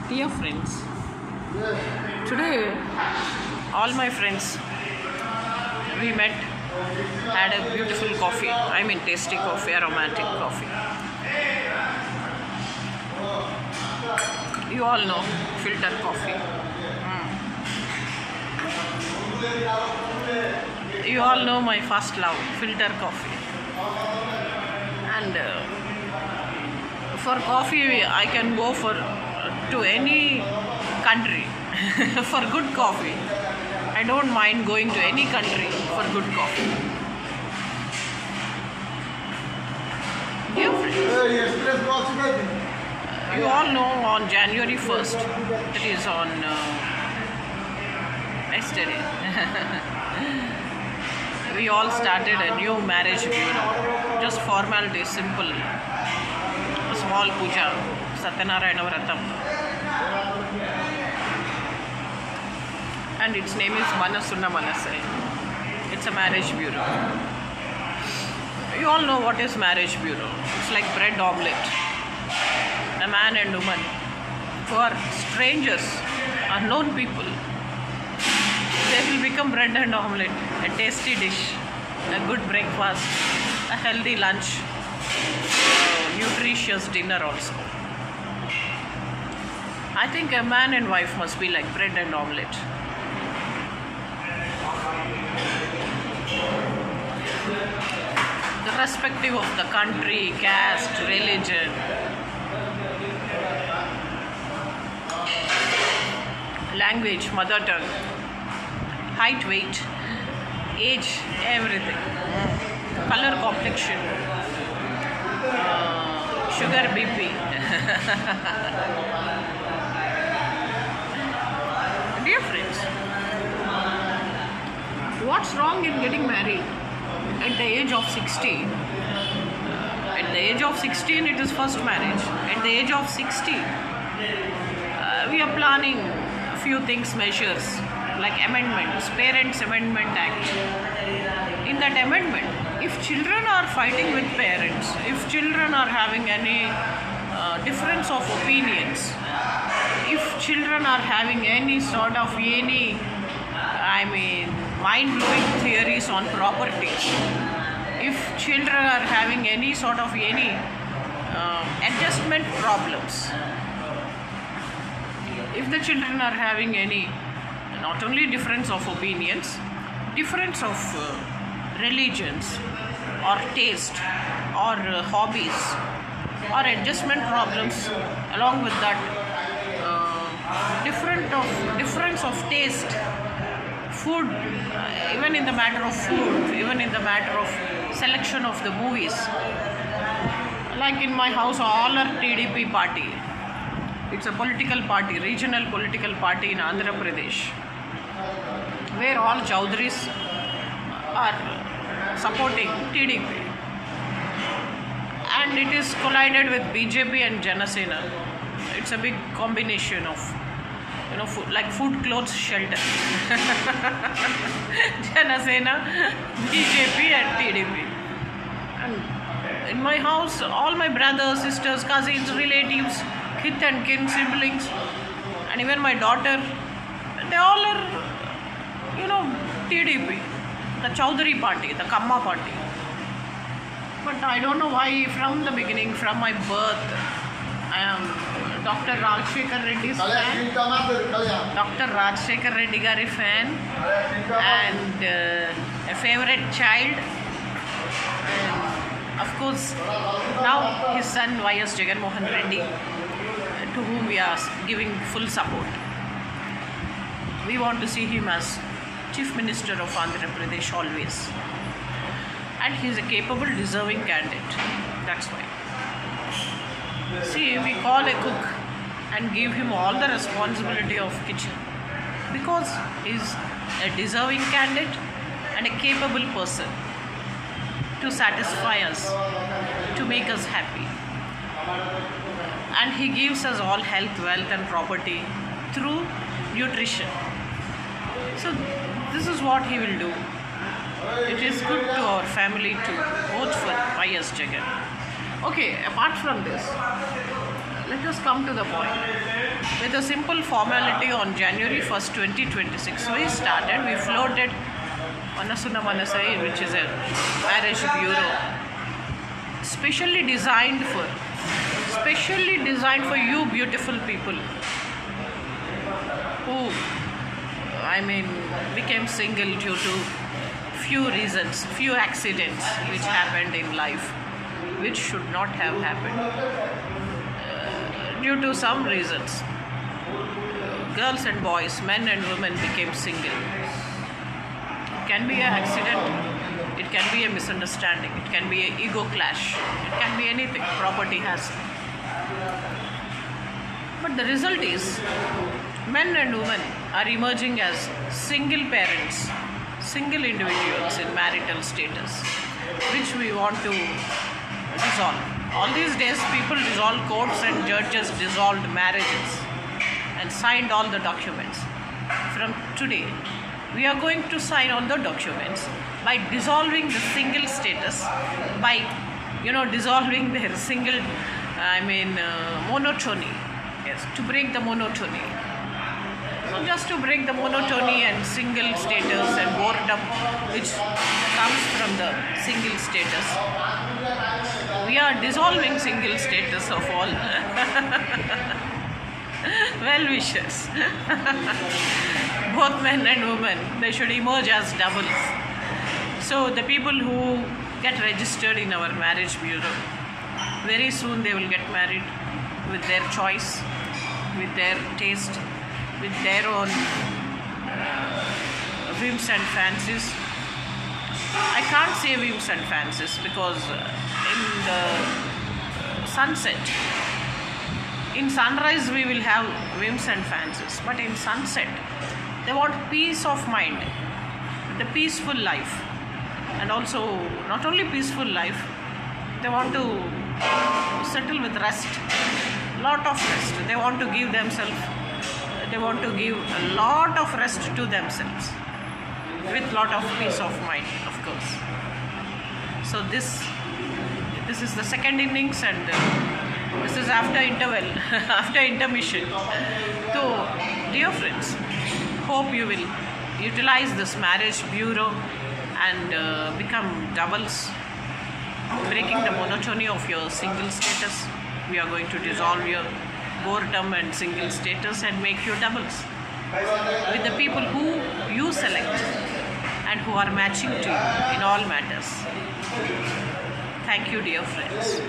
Dear friends, today all my friends we met, had a beautiful coffee. I mean, tasty coffee, aromatic coffee. You all know filter coffee. You all know my first love, filter coffee. And for coffee, I can go to any country for good coffee. I don't mind going to any country for good coffee. Dear friends, you all know on January 1st, that is on yesterday, we all started a new marriage bureau. Just formality, simple, a small puja, Satyanarayana Vratam. And its name is Manasunna Manasai. It's a marriage bureau. You all know what is marriage bureau. It's like bread omelette. A man and woman who are strangers, unknown people. They will become bread and omelette, a tasty dish, a good breakfast, a healthy lunch, a nutritious dinner also. I think a man and wife must be like bread and omelette. Irrespective of the country, caste, religion, language, mother tongue, height, weight, age, everything, color, complexion, sugar, BP. Dear friends, what's wrong in getting married at the age of 16? At the age of 16, it is first marriage. At the age of 60, we are planning a few things, measures like amendments, Parents Amendment Act. In that amendment, if children are fighting with parents, if children are having any difference of opinions, if children are having any sort of mind-blowing theories on property, if children are having any sort of adjustment problems, if the children are having any not only difference of opinions, difference of religions or taste or hobbies or adjustment problems, along with that difference of taste, food, even in the matter of food, even in the matter of selection of the movies. Like in my house, all are TDP party. It's a political party, regional political party in Andhra Pradesh, where all Chaudharis are supporting TDP. And it is collided with BJP and Janasena. It's a big combination of, food, like food, clothes, shelter. Janasena, BJP and TDP. And in my house, all my brothers, sisters, cousins, relatives, kith and kin, siblings, and even my daughter, they all are, TDP, the Chaudhary party, the Kamma party. But I don't know why, from the beginning, from my birth, I am Dr. Rajshekhar Reddy's fan, Dr. Rajshekhar Reddy Gari fan, and a favorite child. And of course, now his son Y.S. Jagan Mohan Reddy, to whom we are giving full support. We want to see him as Chief Minister of Andhra Pradesh always. And he is a capable, deserving candidate. That's why. See, we call a cook and give him all the responsibility of kitchen, because he is a deserving candidate and a capable person to satisfy us, to make us happy. And he gives us all health, wealth and property through nutrition. So this is what he will do. It is good to our family to vote for Y.S. Jagan. Okay, apart from this, let us come to the point. With a simple formality on January 1st, 2026, we started, we floated Manasuna Manasai, which is a marriage bureau specially designed for you beautiful people who, became single due to few reasons, few accidents which happened in life, which should not have happened due to some reasons. Girls and boys, men and women became single. It can be an accident, it can be a misunderstanding, it can be an ego clash, it can be anything. Property has. But the result is, men and women are emerging as single parents, single individuals in marital status, which we want to dissolve. All these days, people dissolve, courts and judges dissolved marriages and signed all the documents. From today, we are going to sign all the documents by dissolving the single status, by dissolving their single monotony. Yes, to break the monotony. So just to break the monotony and single status and boredom which comes from the single status, we are dissolving single status of all well wishers. Both men and women, they should emerge as doubles. So the people who get registered in our marriage bureau, very soon they will get married with their choice, with their taste, with their own whims and fancies. I can't say whims and fancies because in the sunset, in sunrise we will have whims and fancies, but in sunset they want peace of mind, the peaceful life, and also not only peaceful life, they want to settle with rest, lot of rest. They want to give a lot of rest to themselves with lot of peace of mind, of course. So this is the second innings, and this is after interval, after intermission. So, dear friends, hope you will utilize this marriage bureau and become doubles, breaking the monotony of your single status. We are going to dissolve your boredom and single status and make you doubles with the people who you select and who are matching to you in all matters. Thank you, dear friends.